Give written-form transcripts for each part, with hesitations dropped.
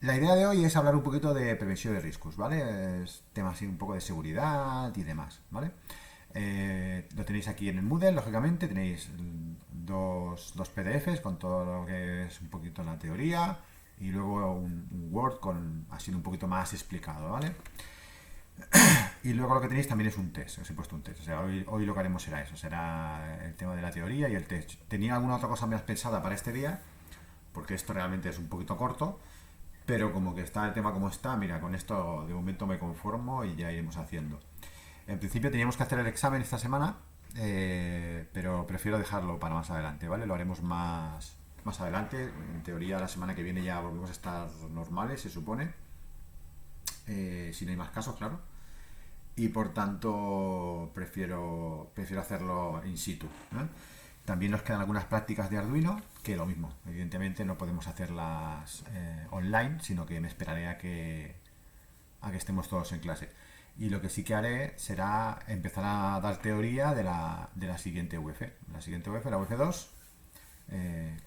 La idea de hoy es hablar un poquito de prevención de riesgos, ¿vale? Es tema así un poco de seguridad y demás, ¿vale? Lo tenéis aquí en el Moodle, lógicamente, tenéis dos PDFs con todo lo que es un poquito la teoría y luego un Word con así un poquito más explicado, ¿vale? Y luego lo que tenéis también es un test, os he puesto un test. O sea, hoy lo que haremos será eso, será el tema de la teoría y el test. Tenía alguna otra cosa más pensada para este día, porque esto realmente es un poquito corto, pero como que está el tema como está, mira, con esto de momento me conformo y ya iremos haciendo. En principio teníamos que hacer el examen esta semana, pero prefiero dejarlo para más adelante, ¿vale? Lo haremos más adelante. En teoría la semana que viene ya volvemos a estar normales, se supone. Si no hay más casos, claro. Y por tanto prefiero hacerlo in situ, ¿no? También nos quedan algunas prácticas de Arduino, que lo mismo, evidentemente no podemos hacerlas online, sino que me esperaré a que estemos todos en clase. Y lo que sí que haré será empezar a dar teoría de la siguiente UF. La siguiente UF, la UF2,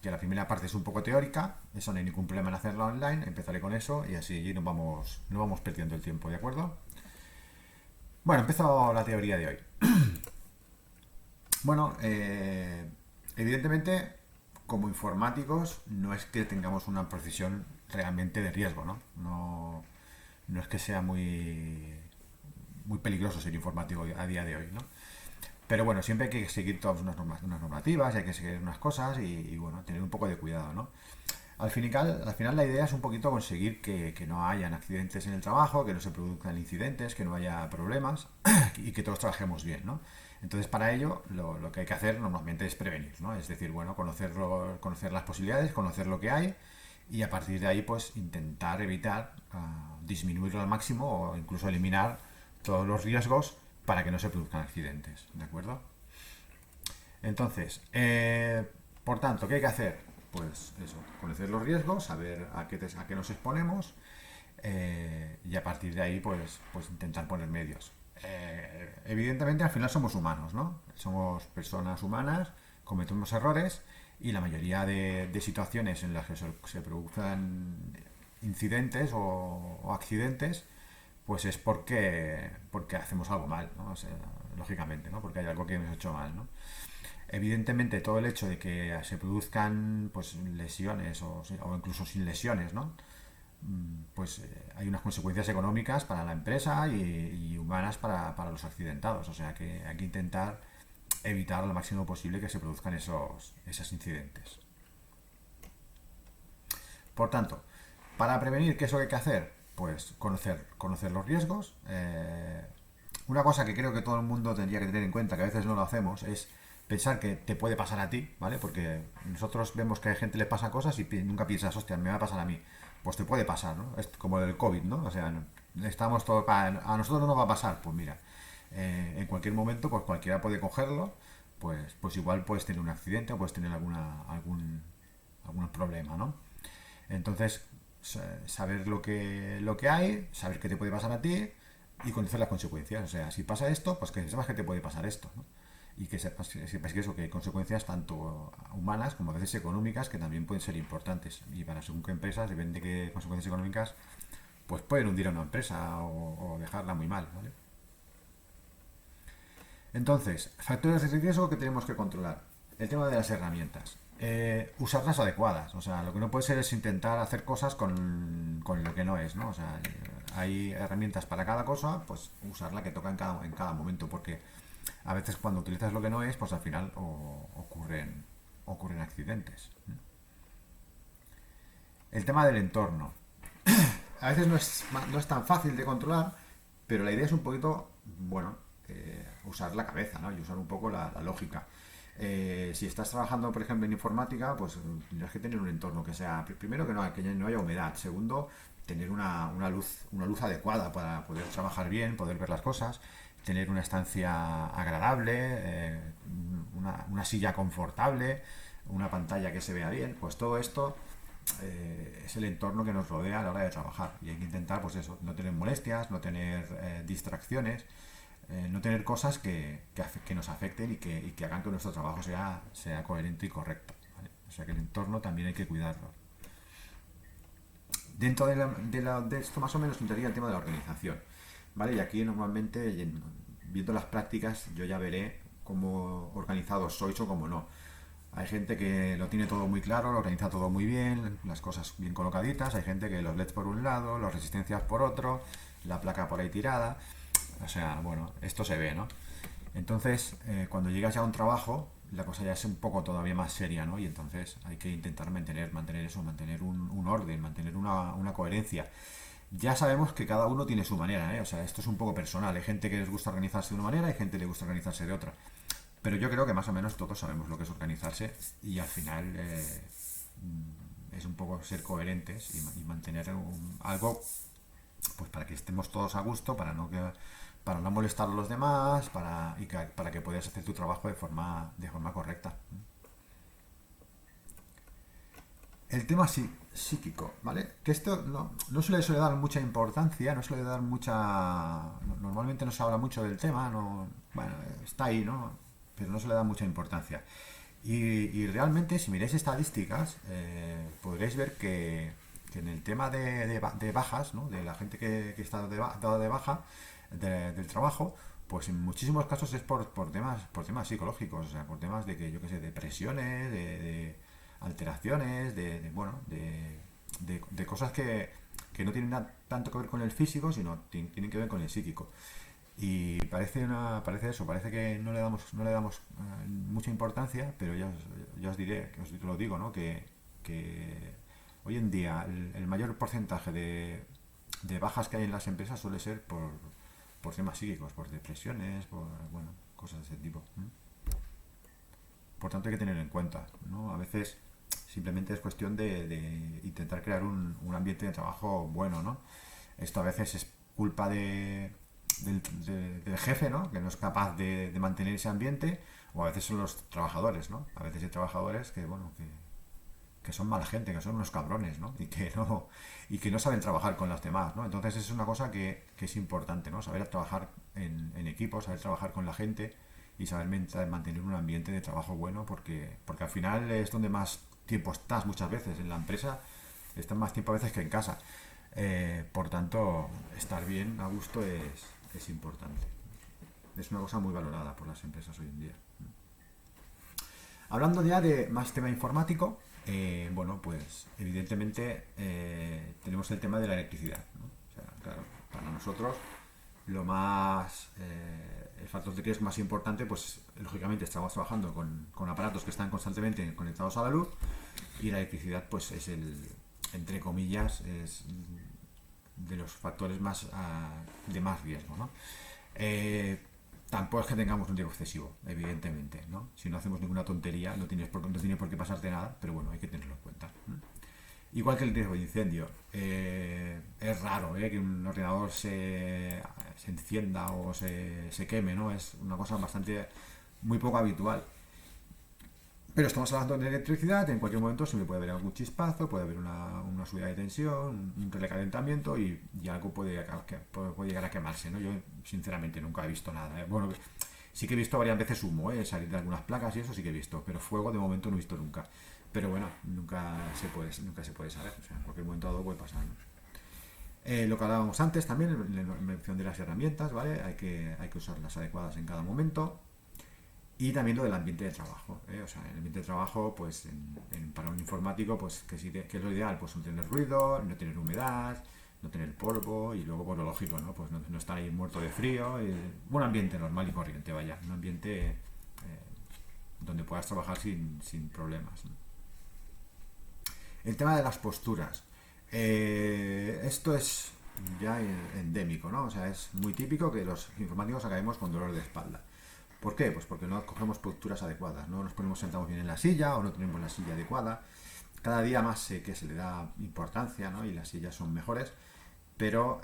que la primera parte es un poco teórica, eso no hay ningún problema en hacerla online, empezaré con eso y así no vamos perdiendo el tiempo, ¿de acuerdo? Bueno, empiezo la teoría de hoy. Bueno, evidentemente, como informáticos, no es que tengamos una profesión realmente de riesgo, ¿no? No es que sea muy peligroso ser informático a día de hoy, ¿no? Pero bueno, siempre hay que seguir todas unas normativas, hay que seguir unas cosas y, bueno, tener un poco de cuidado, ¿no? Al final la idea es un poquito conseguir que no hayan accidentes en el trabajo, que no se produzcan incidentes, que no haya problemas y que todos trabajemos bien, ¿no? Entonces, para ello, lo que hay que hacer normalmente es prevenir, ¿no? Es decir, bueno, conocer las posibilidades, conocer lo que hay y a partir de ahí, pues, intentar evitar, disminuirlo al máximo o incluso eliminar todos los riesgos para que no se produzcan accidentes, ¿de acuerdo? Entonces, por tanto, ¿qué hay que hacer? Pues eso, conocer los riesgos, saber a qué nos exponemos y a partir de ahí, pues intentar poner medios. Evidentemente, al final somos humanos, ¿no? Somos personas humanas, cometemos errores y la mayoría de situaciones en las que se producen incidentes o accidentes, pues es porque hacemos algo mal, ¿no? O sea, lógicamente, ¿no? Porque hay algo que hemos hecho mal, ¿no? Evidentemente todo el hecho de que se produzcan pues lesiones o incluso sin lesiones, ¿no? Pues hay unas consecuencias económicas para la empresa y humanas para los accidentados. O sea que hay que intentar evitar lo máximo posible que se produzcan esos incidentes. Por tanto, para prevenir, ¿qué es lo que hay que hacer? Pues conocer los riesgos. Una cosa que creo que todo el mundo tendría que tener en cuenta, que a veces no lo hacemos, es pensar que te puede pasar a ti, ¿vale? Porque nosotros vemos que a gente le pasa cosas y nunca piensas, hostia, me va a pasar a mí. Pues te puede pasar, ¿no? Es como el COVID, ¿no? O sea, estamos todos, a nosotros no nos va a pasar, pues mira, en cualquier momento, pues cualquiera puede cogerlo, pues igual puedes tener un accidente o puedes tener algún problema, ¿no? Entonces, saber lo que hay, saber qué te puede pasar a ti y conocer las consecuencias. O sea, si pasa esto, pues que sepas que te puede pasar esto, ¿no? Y que sepas que eso, que hay consecuencias tanto humanas como a veces económicas que también pueden ser importantes. Y para según qué empresas, depende de qué consecuencias económicas, pues pueden hundir a una empresa o dejarla muy mal, ¿vale? Entonces, factores de riesgo que tenemos que controlar. El tema de las herramientas. Usarlas adecuadas. O sea, lo que no puede ser es intentar hacer cosas con lo que no es, ¿no? O sea, hay herramientas para cada cosa, pues usar la que toca en cada momento, porque a veces cuando utilizas lo que no es, pues al final ocurren accidentes. El tema del entorno. A veces no es tan fácil de controlar, pero la idea es un poquito, bueno, usar la cabeza, ¿no? Y usar un poco la lógica. Si estás trabajando, por ejemplo, en informática, pues tendrás que tener un entorno que sea, primero que no haya humedad, segundo, tener una luz adecuada para poder trabajar bien, poder ver las cosas, tener una estancia agradable, una silla confortable, una pantalla que se vea bien, pues todo esto es el entorno que nos rodea a la hora de trabajar y hay que intentar pues eso, no tener molestias, no tener distracciones, no tener cosas que nos afecten y que hagan que nuestro trabajo sea coherente y correcto, ¿vale? O sea que el entorno también hay que cuidarlo. Dentro de esto más o menos entraría el tema de la organización, ¿vale? Y aquí normalmente, viendo las prácticas, yo ya veré cómo organizados sois o cómo no. Hay gente que lo tiene todo muy claro, lo organiza todo muy bien, las cosas bien colocaditas. Hay gente que los LEDs por un lado, las resistencias por otro, la placa por ahí tirada. O sea, bueno, esto se ve, ¿no? Entonces, cuando llegas ya a un trabajo, la cosa ya es un poco todavía más seria, ¿no? Y entonces hay que intentar mantener eso, mantener un orden, mantener una coherencia. Ya sabemos que cada uno tiene su manera, ¿eh? O sea, esto es un poco personal. Hay gente que les gusta organizarse de una manera, hay gente que le gusta organizarse de otra. Pero yo creo que más o menos todos sabemos lo que es organizarse y al final es un poco ser coherentes y mantener algo pues para que estemos todos a gusto, para no molestar a los demás, para que puedas hacer tu trabajo de forma correcta. El tema psíquico, ¿vale? Que esto no suele dar mucha importancia, no suele dar mucha... Normalmente no se habla mucho del tema, no, bueno, está ahí, ¿no? Pero no se le da mucha importancia. Y realmente, si miráis estadísticas, podréis ver que en el tema de bajas, ¿no? De la gente que está dada de baja del trabajo, pues en muchísimos casos es por temas psicológicos, o sea, por temas de que, yo qué sé, depresiones, de alteraciones, bueno, de cosas que no tienen tanto que ver con el físico, sino tienen que ver con el psíquico. Y parece eso, parece que no le damos mucha importancia, pero ya os diré, que os lo digo, ¿no? Que hoy en día el mayor porcentaje de bajas que hay en las empresas suele ser por temas psíquicos, por depresiones, por, bueno, cosas de ese tipo. Por tanto hay que tener en cuenta, ¿no? A veces simplemente es cuestión de intentar crear un ambiente de trabajo bueno, ¿no? Esto a veces es culpa del jefe, ¿no? Que no es capaz de mantener ese ambiente, o a veces son los trabajadores, ¿no? A veces hay trabajadores que, bueno, que son mala gente, que son unos cabrones, ¿no? Y que no saben trabajar con los demás, ¿no? Entonces es una cosa que es importante, ¿no? Saber trabajar en equipo, saber trabajar con la gente y saber mantener un ambiente de trabajo bueno, porque al final es donde más tiempo estás muchas veces. En la empresa estás más tiempo a veces que en casa. Por tanto, estar bien a gusto es importante. Es una cosa muy valorada por las empresas hoy en día. Hablando ya de más tema informático, bueno, pues evidentemente tenemos el tema de la electricidad, ¿no? O sea, claro, para nosotros el factor de riesgo más importante, pues lógicamente estamos trabajando con aparatos que están constantemente conectados a la luz, y la electricidad, pues es entre comillas, es de los factores de más riesgo, ¿no? Tampoco es que tengamos un riesgo excesivo, evidentemente, ¿no? Si no hacemos ninguna tontería, no tiene por qué pasarte nada, pero bueno, hay que tenerlo en cuenta, ¿no? Igual que el riesgo de incendio. Es raro, que un ordenador se encienda o se queme, ¿no? Es una cosa muy poco habitual. Pero estamos hablando de electricidad, en cualquier momento siempre puede haber algún chispazo, puede haber una subida de tensión, un recalentamiento y algo puede llegar a quemarse, ¿no? Yo sinceramente nunca he visto nada, ¿eh? Bueno, sí que he visto varias veces humo, salir de algunas placas y eso sí que he visto, pero fuego de momento no he visto nunca. Pero bueno, nunca se puede saber, o sea, en cualquier momento dado puede pasar, ¿no? Lo que hablábamos antes también, la mención de las herramientas, ¿vale? Hay que usarlas adecuadas en cada momento. Y también lo del ambiente de trabajo, ¿eh? O sea, el ambiente de trabajo, pues para un informático, pues que es lo ideal, pues no tener ruido, no tener humedad, no tener polvo y luego, por lo lógico, ¿no? Pues no estar ahí muerto de frío. Un ambiente normal y corriente, vaya, un ambiente donde puedas trabajar sin problemas, ¿no? El tema de las posturas. Esto es ya endémico, ¿no? O sea, es muy típico que los informáticos acabemos con dolor de espalda. ¿Por qué? Pues porque no cogemos posturas adecuadas, no nos ponemos sentados bien en la silla o no tenemos la silla adecuada. Cada día más sé que se le da importancia, ¿no? Y las sillas son mejores, pero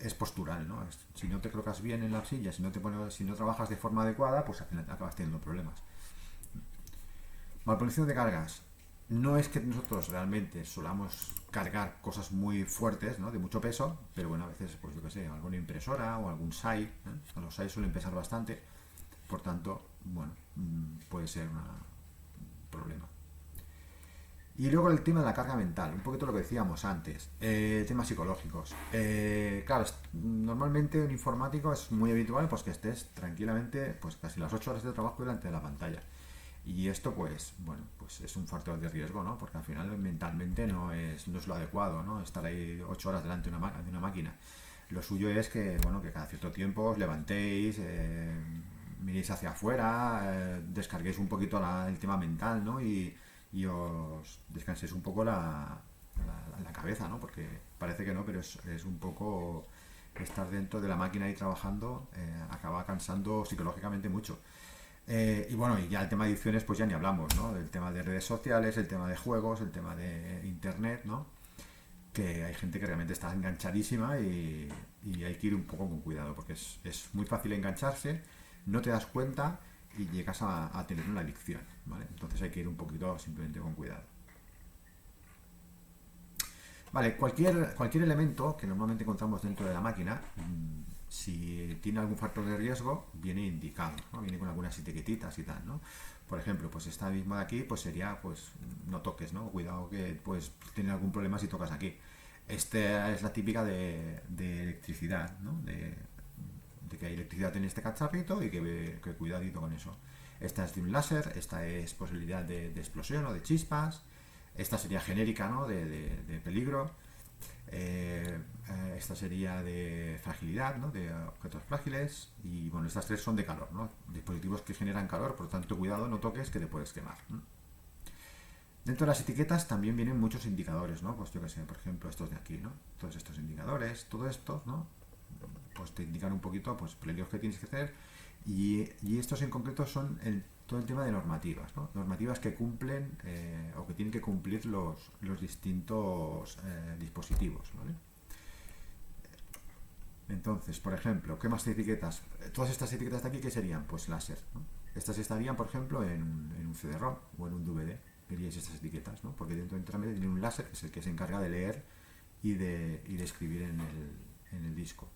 es postural, ¿no? Si no te colocas bien en la silla, si no trabajas de forma adecuada, pues al final acabas teniendo problemas. Malposición de cargas. No es que nosotros realmente solamos cargar cosas muy fuertes, ¿no? De mucho peso, pero bueno, a veces, pues yo qué sé, alguna impresora o algún SAI, ¿eh? Los SAI suelen pesar bastante, por tanto, bueno, puede ser un problema. Y luego el tema de la carga mental, un poquito lo que decíamos antes, temas psicológicos. Claro, normalmente un informático es muy habitual pues que estés tranquilamente pues casi las 8 horas de trabajo delante de la pantalla. Y esto pues, bueno, pues es un factor de riesgo, ¿no? Porque al final mentalmente no es lo adecuado, ¿no? Estar ahí 8 horas delante de una máquina. Lo suyo es que, bueno, que cada cierto tiempo os levantéis, miréis hacia afuera, descarguéis un poquito el tema mental, ¿no? Y os descanséis un poco la cabeza, ¿no? Porque parece que no, pero es un poco estar dentro de la máquina y trabajando, acaba cansando psicológicamente mucho. Y bueno, y ya el tema de adicciones, pues ya ni hablamos, ¿no? El tema de redes sociales, el tema de juegos, el tema de internet, ¿no? Que hay gente que realmente está enganchadísima y hay que ir un poco con cuidado, porque es muy fácil engancharse, no te das cuenta y llegas a tener una adicción, ¿vale? Entonces hay que ir un poquito simplemente con cuidado. Vale, cualquier elemento que normalmente encontramos dentro de la máquina, si tiene algún factor de riesgo, viene indicado, ¿no? Viene con algunas etiquetitas y tal, ¿no? Por ejemplo, pues esta misma de aquí, pues sería, pues, no toques, ¿no? Cuidado que puedes tener algún problema si tocas aquí. Esta es la típica de electricidad, ¿no? De que hay electricidad en este cacharrito y que cuidadito con eso. Esta es de un láser, esta es posibilidad de explosión o de chispas, esta sería genérica, ¿no? De peligro. Esta sería de fragilidad, ¿no? De objetos frágiles. Y bueno, estas tres son de calor, ¿no? Dispositivos que generan calor, por tanto, cuidado, no toques que te puedes quemar, ¿no? Dentro de las etiquetas también vienen muchos indicadores, ¿no? Pues yo que sé, por ejemplo, estos de aquí, ¿no? Todos estos indicadores, todo esto, ¿no? Pues te indican un poquito, pues, peligros que tienes que hacer. Y estos en concreto son todo el tema de normativas, ¿no? Normativas que cumplen o que tienen que cumplir los distintos dispositivos, ¿vale? Entonces, por ejemplo, ¿qué más etiquetas? Todas estas etiquetas de aquí, ¿qué serían? Pues láser, ¿no? Estas estarían, por ejemplo, en un CD-ROM o en un DVD. Veríais estas etiquetas, ¿no? Porque dentro de tiene un láser que es el que se encarga de leer y de escribir en el disco.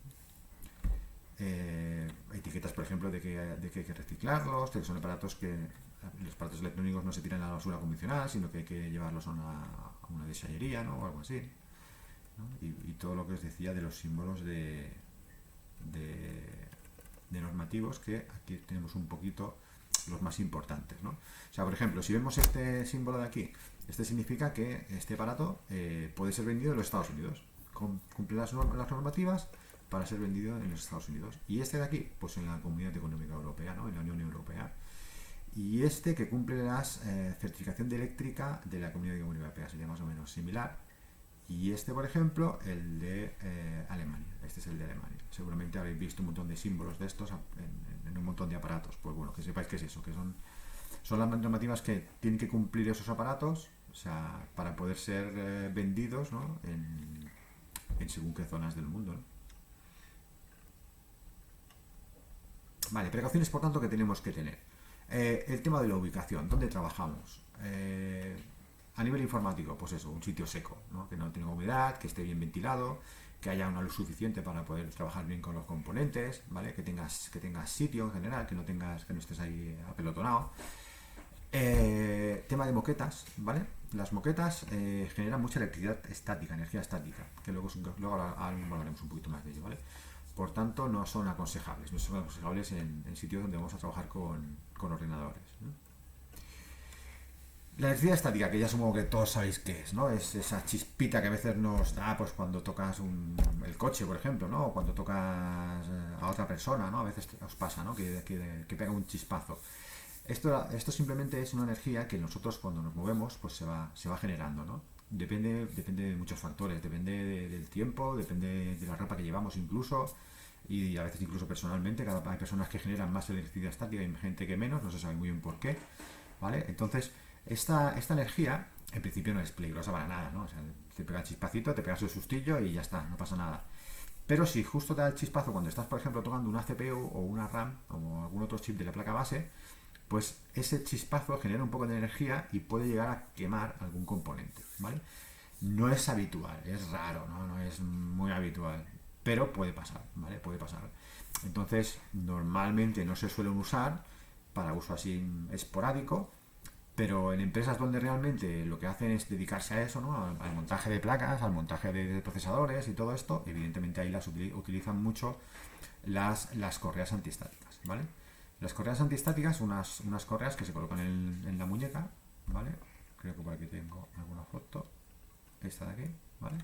Etiquetas, por ejemplo, de que hay que reciclarlos, de que son aparatos que los aparatos electrónicos no se tiran a la basura convencional, sino que hay que llevarlos a una desallería, ¿no? O algo así, ¿no? Y todo lo que os decía de los símbolos de normativos, que aquí tenemos un poquito los más importantes, ¿no? O sea, por ejemplo, si vemos este símbolo de aquí, este significa que este aparato puede ser vendido en los Estados Unidos, cumple las normativas para ser vendido en los Estados Unidos. Y este de aquí, pues en la Comunidad Económica Europea, ¿no? En la Unión Europea. Y este que cumple las certificación de eléctrica de la Comunidad Europea, sería más o menos similar. Y este, por ejemplo, el de Alemania. Este es el de Alemania. Seguramente habéis visto un montón de símbolos de estos en un montón de aparatos. Pues bueno, que sepáis que es eso, que son las normativas que tienen que cumplir esos aparatos, o sea, para poder ser vendidos, ¿no? En según qué zonas del mundo, ¿no? Vale, precauciones por tanto que tenemos que tener. El tema de la ubicación, ¿dónde trabajamos? A nivel informático, pues eso, un sitio seco, ¿no? Que no tenga humedad, que esté bien ventilado, que haya una luz suficiente para poder trabajar bien con los componentes, ¿vale? Que tengas sitio en general, que no estés ahí apelotonado. Tema de moquetas, ¿vale? Las moquetas generan mucha electricidad estática, energía estática, que luego hablaremos un poquito más de ello, ¿vale? Por tanto, no son aconsejables en sitios donde vamos a trabajar con ordenadores, ¿no? La electricidad estática, que ya supongo que todos sabéis qué es, ¿no? Es esa chispita que a veces nos da pues cuando tocas el coche, por ejemplo, ¿no? O cuando tocas a otra persona, ¿no? A veces os pasa, ¿no? Que pega un chispazo. Esto simplemente es una energía que nosotros cuando nos movemos pues se va generando, ¿no? Depende de muchos factores, depende del tiempo, depende de la ropa que llevamos incluso, y a veces incluso personalmente, hay personas que generan más electricidad estática y gente que menos, no se sabe muy bien por qué, ¿vale? Entonces, esta energía en principio no es peligrosa para nada, ¿no? O sea, te pega el chispacito, te pegas el sustillo y ya está, no pasa nada. Pero si justo te da el chispazo cuando estás, por ejemplo, tocando una CPU o una RAM o algún otro chip de la placa base, pues ese chispazo genera un poco de energía y puede llegar a quemar algún componente, ¿vale? No es habitual, es raro, ¿no? No es muy habitual, pero puede pasar, ¿vale? Puede pasar. Entonces, normalmente no se suelen usar para uso así esporádico, Pero en empresas donde realmente lo que hacen es dedicarse a eso, ¿no? Al montaje de placas, al montaje de procesadores y todo esto, evidentemente ahí utilizan mucho las correas antiestáticas, ¿vale? Las correas antiestáticas, unas correas que se colocan en la muñeca, ¿vale? Creo que por aquí tengo alguna foto. Esta de aquí, ¿vale?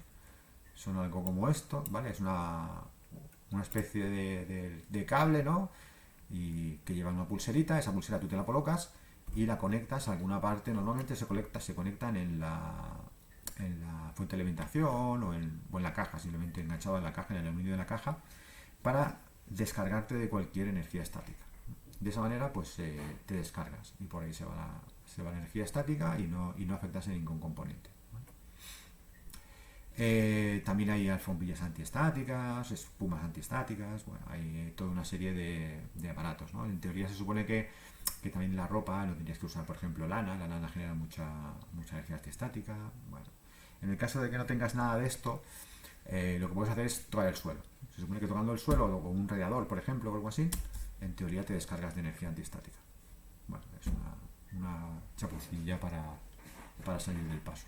Son algo como esto, ¿vale? Es una especie de cable, ¿no? Y que lleva una pulserita, esa pulsera tú te la colocas y la conectas a alguna parte. Normalmente se conectan en la fuente de alimentación o en la caja, simplemente enganchado en la caja, en el aluminio de la caja, para descargarte de cualquier energía estática. De esa manera, pues te descargas y por ahí se va la energía estática y no afectas a ningún componente. También hay alfombrillas antiestáticas, espumas antiestáticas, bueno, hay toda una serie de aparatos, ¿no? En teoría se supone que también la ropa no tendrías que usar, por ejemplo, la lana genera mucha energía antiestática. Bueno, en el caso de que no tengas nada de esto, lo que puedes hacer es tocar el suelo. Se supone que tocando el suelo o un radiador, por ejemplo, o algo así, en teoría te descargas de energía antiestática. Bueno, es una chapucilla para salir del paso.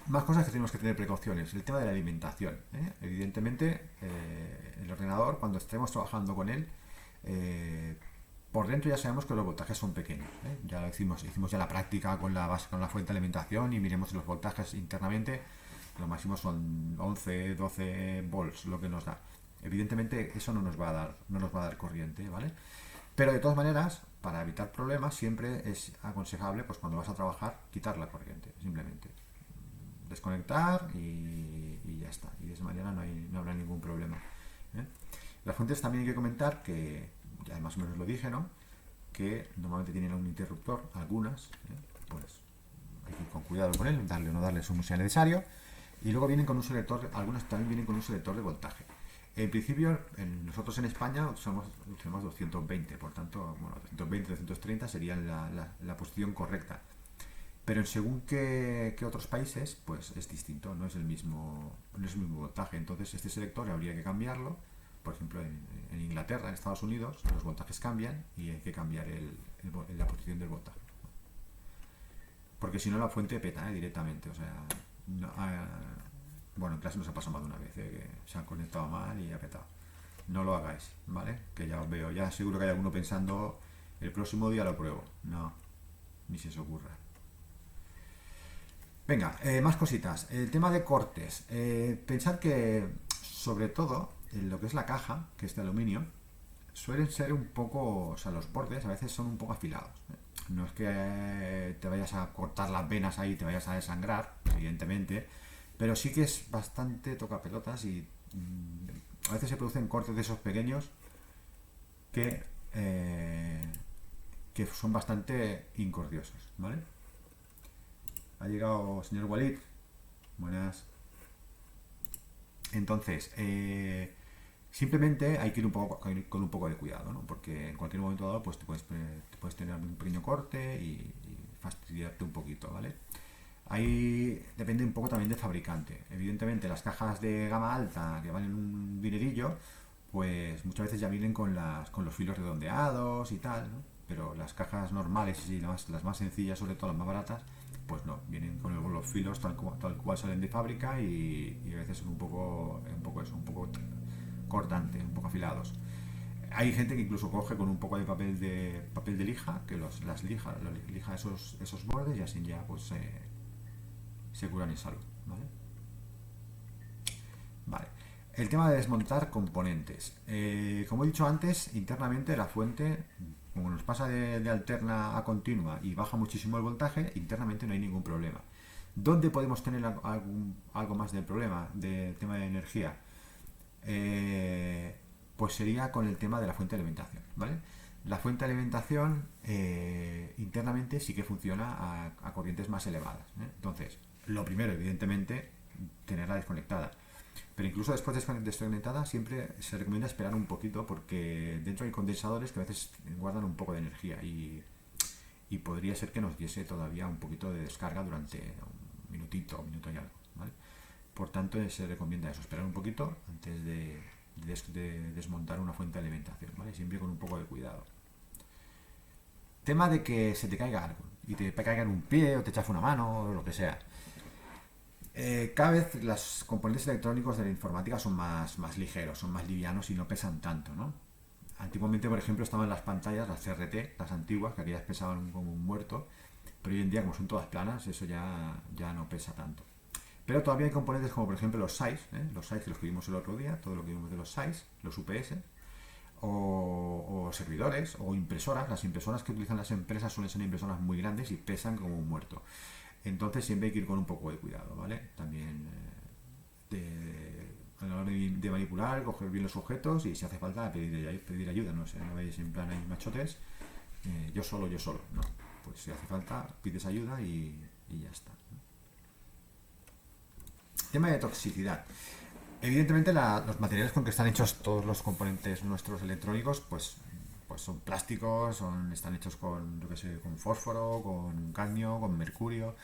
Más cosas que tenemos que tener precauciones. El tema de la alimentación, ¿eh? Evidentemente, el ordenador, cuando estemos trabajando con él, eh, por dentro ya sabemos que los voltajes son pequeños, ¿eh? Ya lo hicimos ya la práctica con la fuente de alimentación y miremos los voltajes internamente. Lo máximo son 11, 12 volts lo que nos da. Evidentemente eso no nos va a dar corriente, ¿vale? Pero de todas maneras, para evitar problemas, siempre es aconsejable, pues cuando vas a trabajar, quitar la corriente, simplemente desconectar y ya está. Y de esa manera no habrá ningún problema, ¿eh? Las fuentes también hay que comentar que, ya más o menos lo dije, ¿no? Que normalmente tienen un interruptor, algunas, pues hay que ir con cuidado con él, darle o no darle según sea necesario. Y luego vienen con un selector, algunas también vienen con un selector de voltaje. En principio, nosotros en España usamos 220, por tanto, bueno, 220, 230 serían la posición correcta. Pero en según qué otros países, pues es distinto, no es el mismo voltaje. Entonces este selector habría que cambiarlo. Por ejemplo, en Inglaterra, en Estados Unidos, los voltajes cambian y hay que cambiar la posición del voltaje. Porque si no la fuente peta, directamente. O sea, bueno, en clase nos ha pasado más de una vez, que se han conectado mal y ha petado. No lo hagáis, ¿vale? Que ya os veo, ya seguro que hay alguno pensando, el próximo día lo pruebo. No, ni se os ocurra. Venga, más cositas. El tema de cortes. Pensad que, sobre todo, en lo que es la caja, que es de aluminio, suelen ser un poco, o sea, los bordes a veces son un poco afilados, ¿eh? No es que te vayas a cortar las venas ahí y te vayas a desangrar, evidentemente, pero sí que es bastante tocapelotas y a veces se producen cortes de esos pequeños que, eh, que son bastante incordiosos, ¿vale? Ha llegado señor Walid. Buenas. Entonces, simplemente hay que ir con un poco de cuidado, ¿no? Porque en cualquier momento dado pues te puedes tener un pequeño corte y fastidiarte un poquito, ¿vale? Ahí depende un poco también del fabricante. Evidentemente las cajas de gama alta que valen un dinerillo, pues muchas veces ya vienen con los filos redondeados y tal, ¿no? Pero las cajas normales y las más sencillas, sobre todo las más baratas, pues no, vienen con los filos tal cual salen de fábrica y a veces son un poco cortante, un poco afilados. Hay gente que incluso coge con un poco de papel de lija, que lija esos bordes y así ya pues se curan en salud, ¿vale? Vale. El tema de desmontar componentes. Como he dicho antes, internamente la fuente, como nos pasa de alterna a continua y baja muchísimo el voltaje, internamente no hay ningún problema. ¿Dónde podemos tener algo más de problema de tema de energía? Pues sería con el tema de la fuente de alimentación, ¿vale? La fuente de alimentación internamente sí que funciona a corrientes más elevadas, ¿eh? Entonces, lo primero, evidentemente, tenerla desconectada. Pero incluso después de desconectada siempre se recomienda esperar un poquito porque dentro hay condensadores que a veces guardan un poco de energía y podría ser que nos diese todavía un poquito de descarga durante un minutito y algo, ¿vale? Por tanto, se recomienda eso, esperar un poquito antes de desmontar una fuente de alimentación, ¿vale? Siempre con un poco de cuidado. Tema de que se te caiga algo y te caiga en un pie o te chafe una mano o lo que sea. Cada vez los componentes electrónicos de la informática son más ligeros, son más livianos y no pesan tanto, ¿no? Antiguamente, por ejemplo, estaban las pantallas, las CRT, las antiguas, que aquellas pesaban como un muerto, pero hoy en día, como son todas planas, eso ya no pesa tanto. Pero todavía hay componentes como, por ejemplo, los SAIs, los SAIs que los que vimos el otro día, todo lo que vimos de los SAIs, los UPS, o servidores, o impresoras. Las impresoras que utilizan las empresas suelen ser impresoras muy grandes y pesan como un muerto. Entonces siempre hay que ir con un poco de cuidado, ¿vale? También a la hora de manipular, coger bien los objetos y si hace falta pedir ayuda, no sé, no veis en plan ahí machotes, yo solo, no. Pues si hace falta, pides ayuda y ya está. Tema de toxicidad. Evidentemente los materiales con que están hechos todos los componentes nuestros electrónicos, pues son plásticos, están hechos con, yo que sé, con fósforo, con cadmio, con mercurio.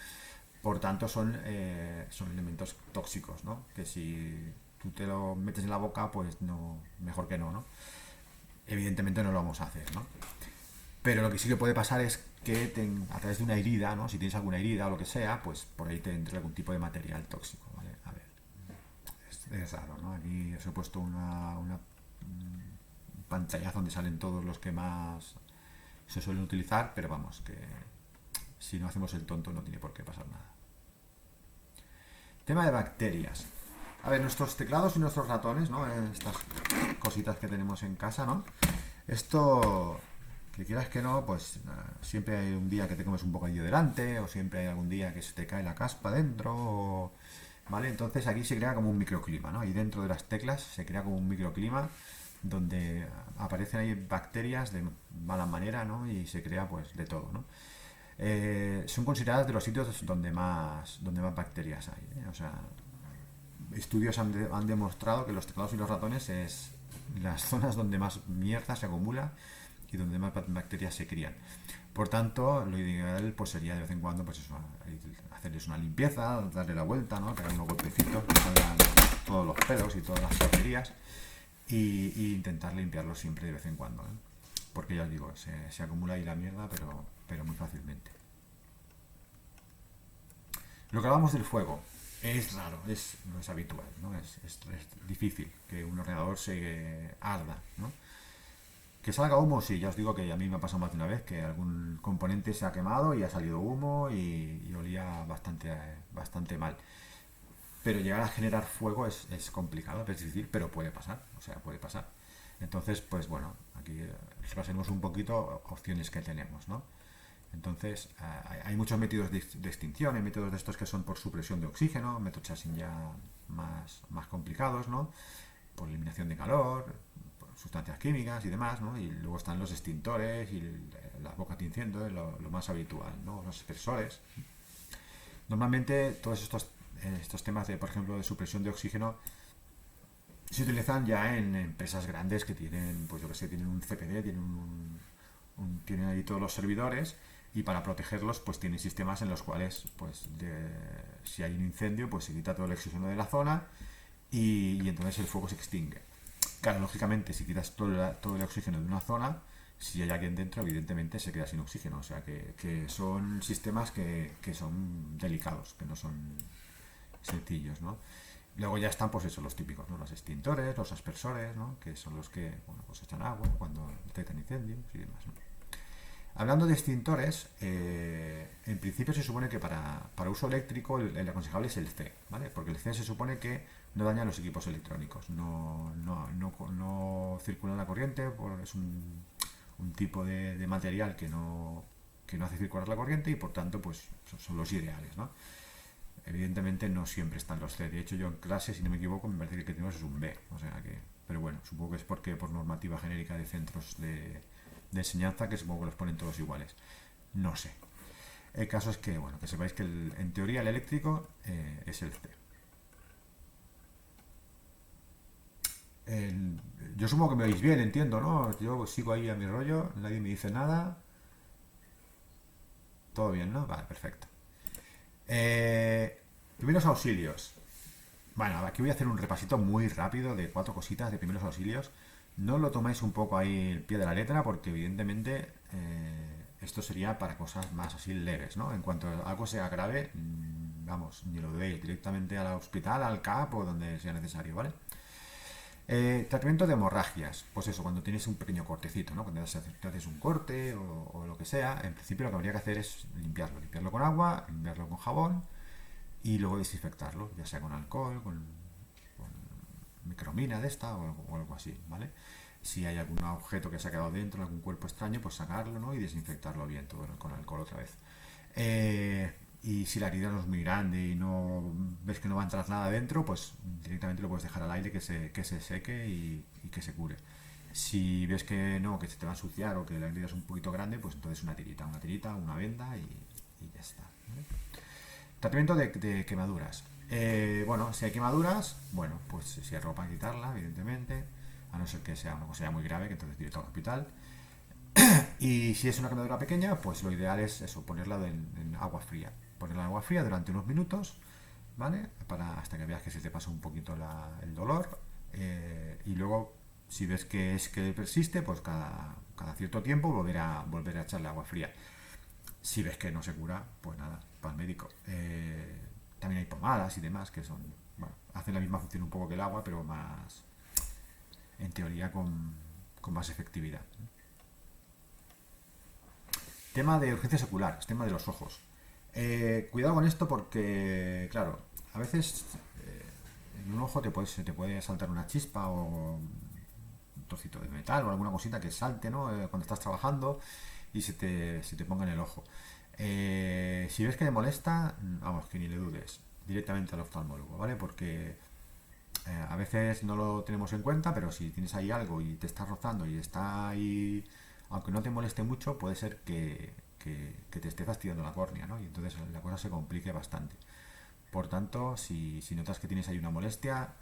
Por tanto, son elementos tóxicos, ¿no? Que si tú te lo metes en la boca, pues no, mejor que no, ¿no? Evidentemente no lo vamos a hacer, ¿no? Pero lo que sí que puede pasar es que a través de una herida, ¿no? Si tienes alguna herida o lo que sea, pues por ahí te entre algún tipo de material tóxico, ¿vale? A ver, es raro, ¿no? Aquí os he puesto una pantallazo donde salen todos los que más se suelen utilizar, pero vamos, que si no hacemos el tonto no tiene por qué pasar nada. Tema de bacterias. A ver, nuestros teclados y nuestros ratones, ¿no? Estas cositas que tenemos en casa, ¿no? Esto, que quieras que no, pues siempre hay un día que te comes un bocadillo delante, o siempre hay algún día que se te cae la caspa dentro, ¿vale? Entonces aquí se crea como un microclima, ¿no? Y dentro de las teclas se crea como un microclima donde aparecen ahí bacterias de mala manera, ¿no? Y se crea pues de todo, ¿no? Son consideradas de los sitios donde más bacterias hay, ¿eh? O sea, estudios han demostrado que los teclados y los ratones es las zonas donde más mierda se acumula y donde más bacterias se crían. Por tanto, lo ideal pues sería de vez en cuando pues eso, hacerles una limpieza, darle la vuelta, ¿no? Pegar unos golpecitos, que salgan todos los pelos y todas las bacterias y intentar limpiarlos siempre de vez en cuando, ¿eh? Porque ya os digo, se acumula ahí la mierda, pero muy fácilmente. Lo que hablamos del fuego es raro, no es habitual, ¿no? Es difícil que un ordenador se arda, ¿no? Que salga humo, sí, ya os digo que a mí me ha pasado más de una vez que algún componente se ha quemado y ha salido humo y olía bastante mal. Pero llegar a generar fuego es complicado, es difícil, pero puede pasar, o sea, puede pasar. Entonces, pues bueno, aquí repasemos un poquito opciones que tenemos, ¿no? Entonces, hay muchos métodos de extinción, hay métodos de estos que son por supresión de oxígeno, métodos así ya más complicados, ¿no? Por eliminación de calor, por sustancias químicas y demás, ¿no? Y luego están los extintores y las bocas de incendio, lo más habitual, ¿no? Los aspersores. Normalmente todos estos temas de, por ejemplo, de supresión de oxígeno se utilizan ya en empresas grandes que tienen, pues yo que sé, tienen un CPD, tienen ahí todos los servidores y para protegerlos pues tienen sistemas en los cuales pues si hay un incendio pues se quita todo el oxígeno de la zona y entonces el fuego se extingue. Claro, lógicamente si quitas todo el oxígeno de una zona, si hay alguien dentro evidentemente se queda sin oxígeno, o sea que son sistemas que son delicados, que no son sencillos, ¿no? Luego ya están, pues eso, los típicos, ¿no? Los extintores, los aspersores, ¿no? Que son los que, bueno, pues echan agua cuando detectan incendios y demás, ¿no? Hablando de extintores, en principio se supone que para uso eléctrico el aconsejable es el C, ¿vale? Porque el C se supone que no daña los equipos electrónicos, no circula la corriente, es un tipo de material que no hace circular la corriente y por tanto pues son los ideales, ¿no? Evidentemente no siempre están los C. De hecho, yo en clase, si no me equivoco, me parece que el que tenemos es un B. O sea que, pero bueno, supongo que es porque por normativa genérica de centros de enseñanza, que supongo que los ponen todos iguales. No sé. El caso es que, bueno, que sepáis que en teoría el eléctrico es el C. Yo supongo que me oís bien, entiendo, ¿no? Yo sigo ahí a mi rollo, nadie me dice nada. Todo bien, ¿no? Vale, perfecto. Primeros auxilios. Bueno, aquí voy a hacer un repasito muy rápido de 4 cositas de primeros auxilios. No lo tomáis un poco ahí el pie de la letra porque evidentemente Esto sería para cosas más así leves, ¿no? En cuanto algo sea grave, vamos, ni lo deis directamente al hospital, al CAP o donde sea necesario, ¿vale? Tratamiento de hemorragias, pues eso, cuando tienes un pequeño cortecito, ¿no? Cuando te haces un corte o lo que sea, en principio lo que habría que hacer es limpiarlo con agua, limpiarlo con jabón y luego desinfectarlo, ya sea con alcohol, con micromina de esta o algo así, ¿vale? Si hay algún objeto que se ha quedado dentro, algún cuerpo extraño, pues sacarlo, ¿no? Y desinfectarlo bien, todo con alcohol otra vez. Y si la herida no es muy grande y no ves que no va a entrar nada dentro, pues directamente lo puedes dejar al aire que se seque y que se cure. Si ves que no, que se te va a ensuciar o que la herida es un poquito grande, pues entonces una tirita, una venda y ya está, ¿vale? Tratamiento de quemaduras. Bueno, si hay quemaduras, bueno, pues si hay ropa, quitarla, evidentemente, a no ser que sea una cosa muy grave, que entonces directo al hospital. Y si es una quemadura pequeña, pues lo ideal es eso, ponerla en agua fría. Ponerla en agua fría durante unos minutos, ¿vale? Hasta que veas que se te pasa un poquito el dolor. Y luego, si ves que es que persiste, pues cada cierto tiempo volver a echarle agua fría. Si ves que no se cura, pues nada, para el médico. También hay pomadas y demás que son, bueno, hacen la misma función un poco que el agua, pero más, en teoría, con más efectividad. Tema de urgencias oculares, tema de los ojos. Cuidado con esto porque, claro, a veces en un ojo se te puede saltar una chispa o un trocito de metal o alguna cosita que salte, ¿no? Cuando estás trabajando y se te ponga en el ojo. Si ves que le molesta, vamos, que ni le dudes, directamente al oftalmólogo, ¿vale? Porque a veces no lo tenemos en cuenta, pero si tienes ahí algo y te está rozando y está ahí, aunque no te moleste mucho, puede ser que te esté fastidiando la córnea, ¿no? Y entonces la cosa se complique bastante. Por tanto, si notas que tienes ahí una molestia,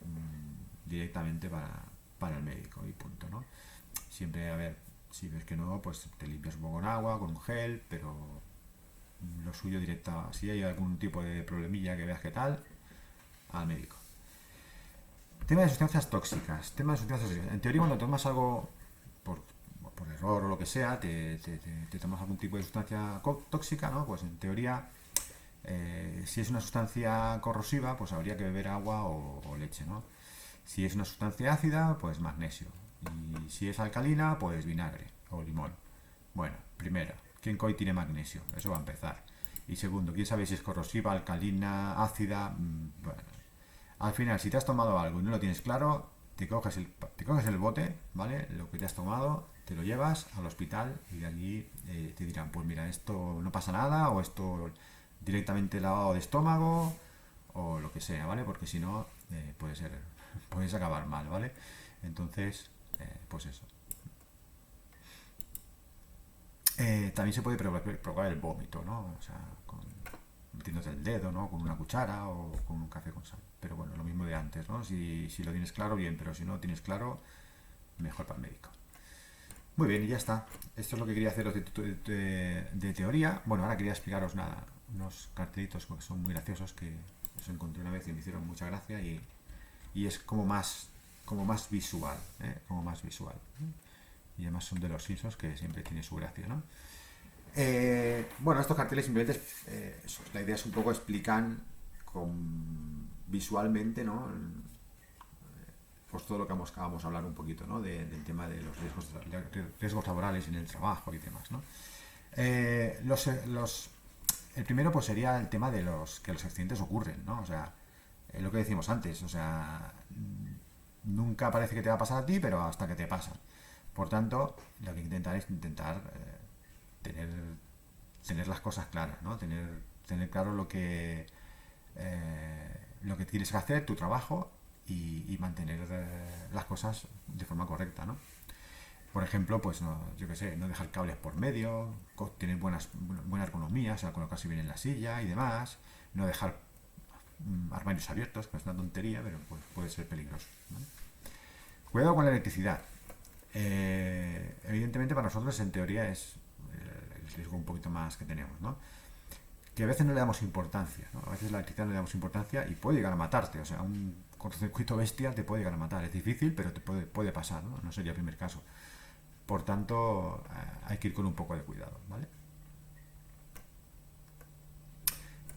directamente para el médico y punto, ¿no? Siempre, a ver, si ves que no, pues te limpias un poco con agua, con un gel, pero lo suyo directa, si hay algún tipo de problemilla que veas que tal, al médico. Tema de sustancias tóxicas. Tema de sustancias tóxicas. En teoría, cuando tomas algo por, por error o lo que sea, te tomas algún tipo de sustancia tóxica, ¿no? Pues en teoría, si es una sustancia corrosiva, pues habría que beber agua o leche, ¿no? Si es una sustancia ácida, pues magnesio. Y si es alcalina, pues vinagre o limón. Bueno, primero, ¿quién coy tiene magnesio? Eso va a empezar. Y segundo, ¿quién sabe si es corrosiva, alcalina, ácida? Bueno, al final, si te has tomado algo y no lo tienes claro, te coges el bote, ¿vale? Lo que te has tomado, te lo llevas al hospital y de allí te dirán, pues mira, esto no pasa nada o esto directamente lavado de estómago o lo que sea, ¿vale? Porque si no, puedes acabar mal, ¿vale? Entonces, pues eso. También se puede provocar el vómito, ¿no? O sea, metiéndote el dedo, ¿no? Con una cuchara o con un café con sal. Pero bueno, lo mismo de antes, ¿no? Si lo tienes claro, bien, pero si no lo tienes claro, mejor para el médico. Muy bien, y ya está. Esto es lo que quería haceros de teoría. Bueno, ahora quería explicaros nada, unos cartelitos que son muy graciosos que os encontré una vez y me hicieron mucha gracia y es como más visual, ¿eh? Como más visual. Y además son de los Simpsons que siempre tiene su gracia, ¿no? Bueno, estos carteles simplemente, la idea es un poco explican visualmente, ¿no? Pues todo lo que acabamos de hablar un poquito, ¿no? Del tema de los riesgos laborales en el trabajo y demás, ¿no? El primero pues sería el tema de que los accidentes ocurren, ¿no? O sea, lo que decimos antes, o sea, nunca parece que te va a pasar a ti, pero hasta que te pasa. Por tanto, lo que intentar es tener, tener las cosas claras, ¿no? Tener claro lo que tienes que hacer, tu trabajo y mantener las cosas de forma correcta, ¿no? Por ejemplo, pues no, yo qué sé, no dejar cables por medio, tener buena ergonomía, o sea, colocarse bien en la silla y demás, no dejar armarios abiertos, que es una tontería, pero pues, puede ser peligroso, ¿vale? Cuidado con la electricidad. Evidentemente para nosotros en teoría es el riesgo un poquito más que tenemos, ¿no? Que a veces no le damos importancia, ¿no? A veces la electricidad no le damos importancia y puede llegar a matarte, o sea, un cortocircuito bestia te puede llegar a matar, es difícil, pero puede pasar, ¿no? No sería el primer caso. Por tanto, hay que ir con un poco de cuidado, ¿vale?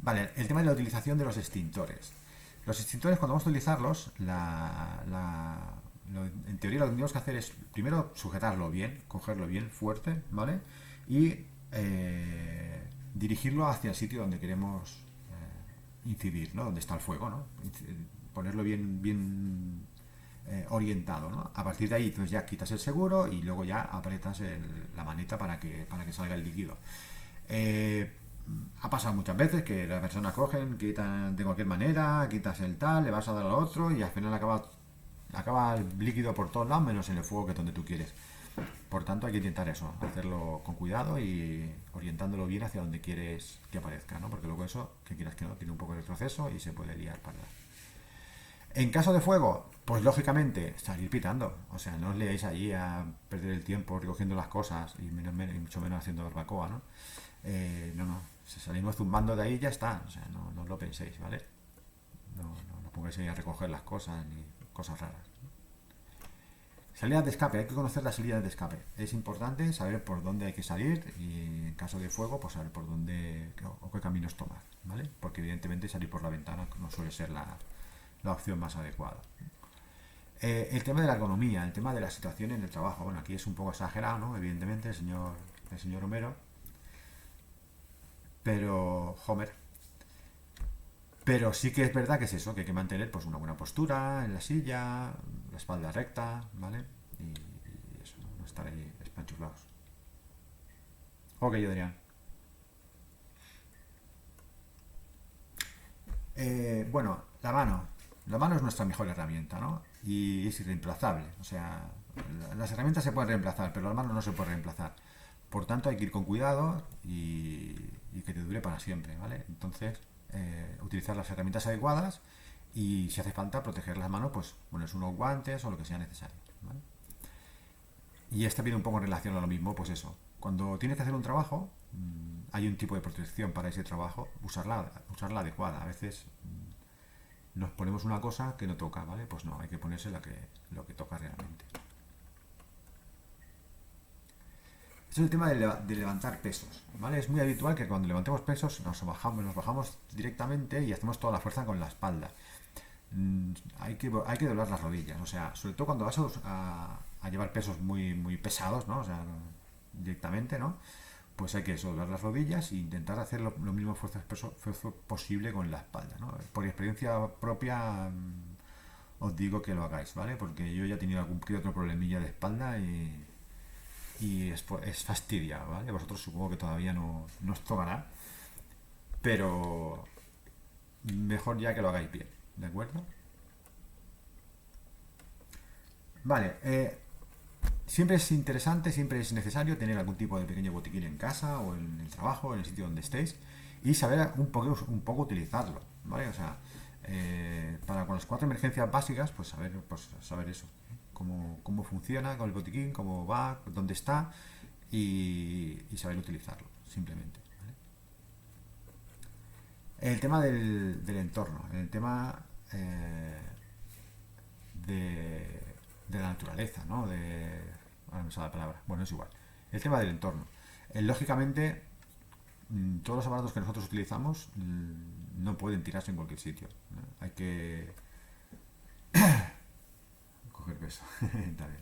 Vale, el tema de la utilización de los extintores. Los extintores, cuando vamos a utilizarlos, en teoría lo que tenemos que hacer es primero sujetarlo bien, cogerlo bien fuerte, ¿vale? Y dirigirlo hacia el sitio donde queremos incidir, ¿no? Donde está el fuego, ¿no? Ponerlo bien orientado, ¿no? A partir de ahí, entonces ya quitas el seguro y luego ya aprietas la maneta para que salga el líquido. Eh, Ha pasado muchas veces que las personas cogen, quitan de cualquier manera, quitas el tal, le vas a dar al otro y al final acaba el líquido por todos lados menos en el fuego que es donde tú quieres. Por tanto hay que intentar eso, hacerlo con cuidado y orientándolo bien hacia donde quieres que aparezca, ¿no? Porque luego eso, que quieras que no, tiene un poco de retroceso y se puede liar para. En caso de fuego, pues lógicamente salir pitando. O sea, no os leáis allí a perder el tiempo recogiendo las cosas y mucho menos haciendo barbacoa, ¿no? No. Si salimos zumbando de ahí ya está. O sea, no os lo penséis, ¿vale? No pongáis ahí a recoger las cosas ni cosas raras. Salidas de escape, hay que conocer las salidas de escape. Es importante saber por dónde hay que salir y en caso de fuego, pues saber por dónde o qué caminos tomar, ¿vale? Porque evidentemente salir por la ventana no suele ser la opción más adecuada. El tema de la ergonomía, el tema de la situación en el trabajo. Bueno, aquí es un poco exagerado, ¿no? Evidentemente, el señor Homero, pero Homer. Pero sí que es verdad que es eso, que hay que mantener pues una buena postura en la silla, la espalda recta, ¿vale? Y eso, no estar ahí espanchurrados. Ok, Adrián. Bueno, la mano. La mano es nuestra mejor herramienta, ¿no? Y es irreemplazable. O sea, las herramientas se pueden reemplazar, pero la mano no se puede reemplazar. Por tanto, hay que ir con cuidado y que te dure para siempre, ¿vale? Entonces, utilizar las herramientas adecuadas y si hace falta proteger las manos, pues pones unos guantes o lo que sea necesario, ¿vale? Y esta viene un poco en relación a lo mismo, pues eso. Cuando tienes que hacer un trabajo, hay un tipo de protección para ese trabajo, usarla adecuada. A veces nos ponemos una cosa que no toca, ¿vale? Pues no, hay que ponerse lo que toca realmente. Este es el tema de levantar pesos, ¿vale? Es muy habitual que cuando levantemos pesos nos bajamos directamente y hacemos toda la fuerza con la espalda. Hay que doblar las rodillas, o sea, sobre todo cuando vas a llevar pesos muy, muy pesados, ¿no? O sea, directamente, ¿no? Pues hay que doblar las rodillas e intentar hacer lo mismo esfuerzo posible con la espalda, ¿no? Por experiencia propia os digo que lo hagáis, ¿vale? Porque yo ya he tenido algún que otro problemilla de espalda y es fastidia, ¿vale? Vosotros supongo que todavía no os tocará, pero mejor ya que lo hagáis bien, ¿de acuerdo? Vale, siempre es interesante, siempre es necesario tener algún tipo de pequeño botiquín en casa o en el trabajo, en el sitio donde estéis y saber un poco utilizarlo, ¿vale? O sea, para con las cuatro emergencias básicas, pues saber eso, cómo funciona con el botiquín, cómo va, dónde está y saber utilizarlo, simplemente, ¿vale? El tema del entorno, el tema de la naturaleza, ¿no? Ahora me sale la palabra. Bueno, es igual. El tema del entorno. Lógicamente, todos los aparatos que nosotros utilizamos no pueden tirarse en cualquier sitio, ¿no? Hay que coger peso. Está bien.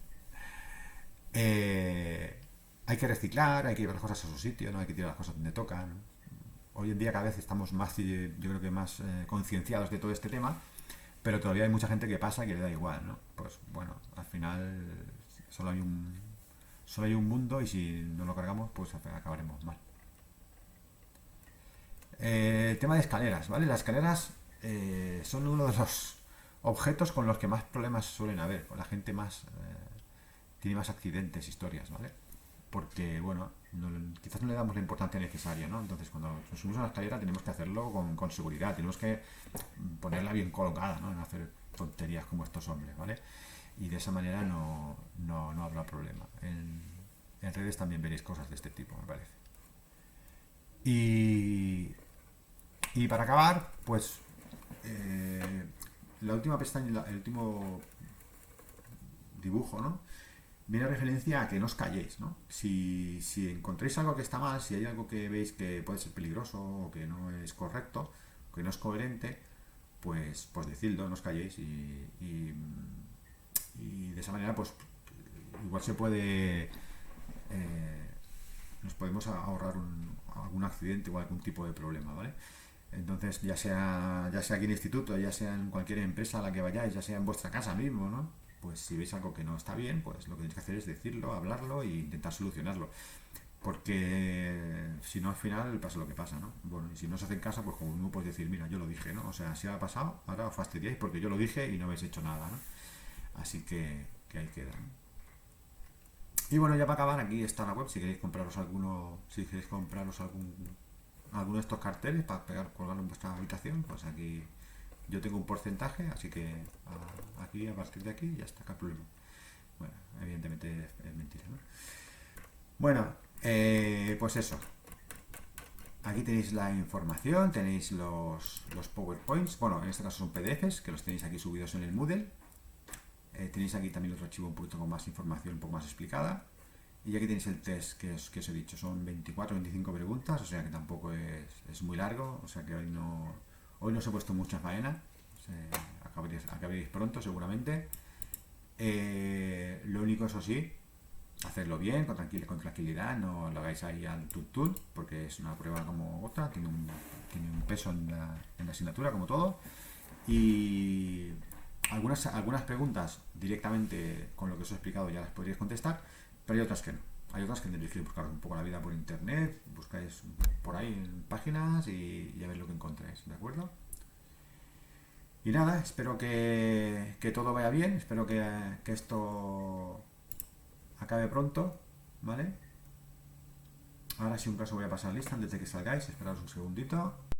Hay que reciclar, hay que llevar las cosas a su sitio, no hay que tirar las cosas donde tocan. Hoy en día cada vez estamos más, yo creo que más concienciados de todo este tema, pero todavía hay mucha gente que pasa y que le da igual, ¿no? Pues bueno, al final solo hay un, solo hay un mundo y si no lo cargamos, pues acabaremos mal. El tema de escaleras, ¿vale? Las escaleras son uno de los objetos con los que más problemas suelen haber, con la gente tiene más accidentes, historias, ¿vale? Porque, bueno, quizás no le damos la importancia necesaria, ¿no? Entonces, cuando nos subimos a la escalera tenemos que hacerlo con seguridad, tenemos que ponerla bien colocada, ¿no? No hacer tonterías como estos hombres, ¿vale? Y de esa manera no habrá problema. En redes también veréis cosas de este tipo, me parece. Y, y para acabar, pues la última pestaña, el último dibujo, ¿no? viene referencia a que no os calléis, ¿no? Si encontráis algo que está mal, si hay algo que veis que puede ser peligroso o que no es correcto, que no es coherente, pues decidlo, no os calléis y de esa manera pues igual se puede nos podemos ahorrar algún accidente o algún tipo de problema, ¿vale? Entonces, ya sea aquí en el instituto, ya sea en cualquier empresa a la que vayáis, ya sea en vuestra casa mismo, ¿no? Pues si veis algo que no está bien, pues lo que tenéis que hacer es decirlo, hablarlo e intentar solucionarlo. Porque si no, al final pasa lo que pasa, ¿no? Bueno, y si no os hacen caso, pues como no podéis decir, mira, yo lo dije, ¿no? O sea, si ha pasado, ahora os fastidiáis porque yo lo dije y no habéis hecho nada, ¿no? Así que ahí queda, ¿no? Y bueno, ya para acabar, aquí está la web, si queréis compraros alguno de estos carteles para colgarlo en vuestra habitación, pues aquí yo tengo un porcentaje, así que aquí, a partir de aquí, ya está, acá el problema. Bueno, evidentemente es mentira, ¿no? Bueno, pues eso. Aquí tenéis la información, tenéis los PowerPoints, bueno, en este caso son PDFs, que los tenéis aquí subidos en el Moodle. Tenéis aquí también otro archivo un poquito con más información, un poco más explicada. Y aquí tenéis el test que os he dicho, son 24 o 25 preguntas, o sea que tampoco es muy largo, o sea que hoy no os he puesto mucha faena, acabaréis pronto seguramente. Lo único, eso sí, hacerlo bien, con tranquilidad, no lo hagáis ahí al tutut, porque es una prueba como otra, tiene un peso en la asignatura, como todo. Y algunas preguntas directamente con lo que os he explicado ya las podríais contestar, pero hay otras que no. Hay otras que tendréis que buscar un poco la vida por internet, buscáis por ahí en páginas y a ver lo que encontráis, ¿de acuerdo? Y nada, espero que todo vaya bien, espero que esto acabe pronto, ¿vale? Ahora si un caso voy a pasar lista antes de que salgáis, esperaos un segundito.